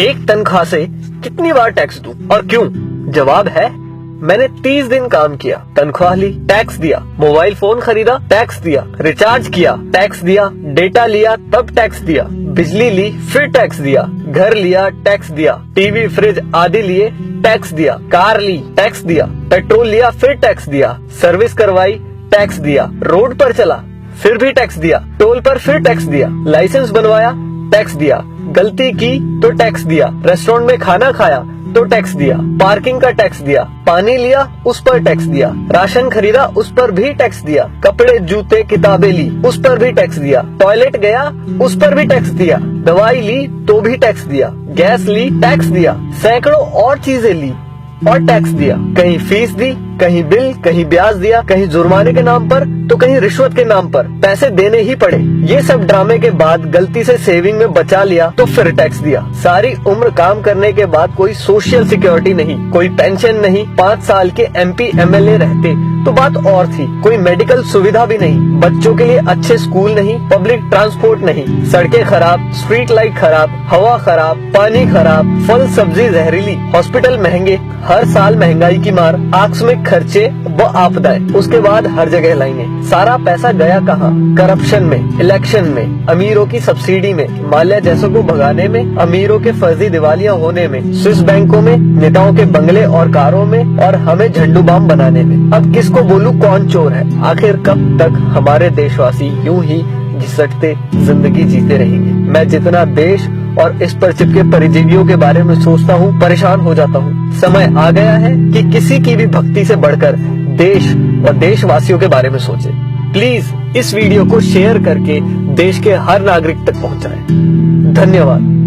एक तनख्वाह से कितनी बार टैक्स दूं और क्यों? जवाब है, मैंने 30 दिन काम किया, तनख्वाह ली, टैक्स दिया, मोबाइल फोन खरीदा, टैक्स दिया, रिचार्ज किया, टैक्स दिया, डेटा लिया, तब टैक्स दिया, बिजली ली, फिर टैक्स दिया, घर लिया, टैक्स दिया, टीवी फ्रिज आदि लिए, टैक्स दिया, कार ली, टैक्स दिया, पेट्रोल लिया, फिर टैक्स दिया, सर्विस करवाई, टैक्स दिया, रोड पर चला, फिर भी टैक्स दिया, टोल पर फिर टैक्स दिया, लाइसेंस बनवाया, टैक्स दिया, गलती की तो टैक्स दिया, रेस्टोरेंट में खाना खाया तो टैक्स दिया, पार्किंग का टैक्स दिया, पानी लिया उस पर टैक्स दिया, राशन खरीदा उस पर भी टैक्स दिया, कपड़े जूते किताबें ली उस पर भी टैक्स दिया, टॉयलेट गया उस पर भी टैक्स दिया, दवाई ली तो भी टैक्स दिया, गैस ली टैक्स दिया, सैकड़ों और चीजें ली और टैक्स दिया, कहीं फीस दी, कहीं बिल, कहीं ब्याज दिया, कहीं जुर्माने के नाम पर तो कहीं रिश्वत के नाम पर पैसे देने ही पड़े। ये सब ड्रामे के बाद गलती से सेविंग में बचा लिया तो फिर टैक्स दिया। सारी उम्र काम करने के बाद कोई सोशल सिक्योरिटी नहीं, कोई पेंशन नहीं, 5 साल के MP MLA रहते तो बात और थी, कोई मेडिकल सुविधा भी नहीं, बच्चों के लिए अच्छे स्कूल नहीं, पब्लिक ट्रांसपोर्ट नहीं, सड़कें खराब, स्ट्रीट लाइट खराब, हवा खराब, पानी खराब, फल सब्जी जहरीली, हॉस्पिटल महंगे, हर साल महंगाई की मार, आकस्मिक खर्चे व आपदाएं, उसके बाद हर जगह लाइनें। सारा पैसा गया कहाँ? करप्शन में, इलेक्शन में, अमीरों की सब्सिडी में, माल्या जैसों को भगाने में, अमीरों के फर्जी दिवालियां होने में, स्विस बैंकों में, नेताओं के बंगले और कारों में और हमें झंडू बाम बनाने में। अब किसको बोलूं कौन चोर है? आखिर कब तक हमारे देशवासी यूं ही घिसटते जिंदगी जीते रहेंगे? मैं जितना देश और इस पर चिपके परिजीवियों के बारे में सोचता हूँ, परेशान हो जाता हूँ। समय आ गया है कि किसी की भी भक्ति से बढ़कर देश और देशवासियों के बारे में सोचे। प्लीज इस वीडियो को शेयर करके देश के हर नागरिक तक पहुंचाएं। धन्यवाद।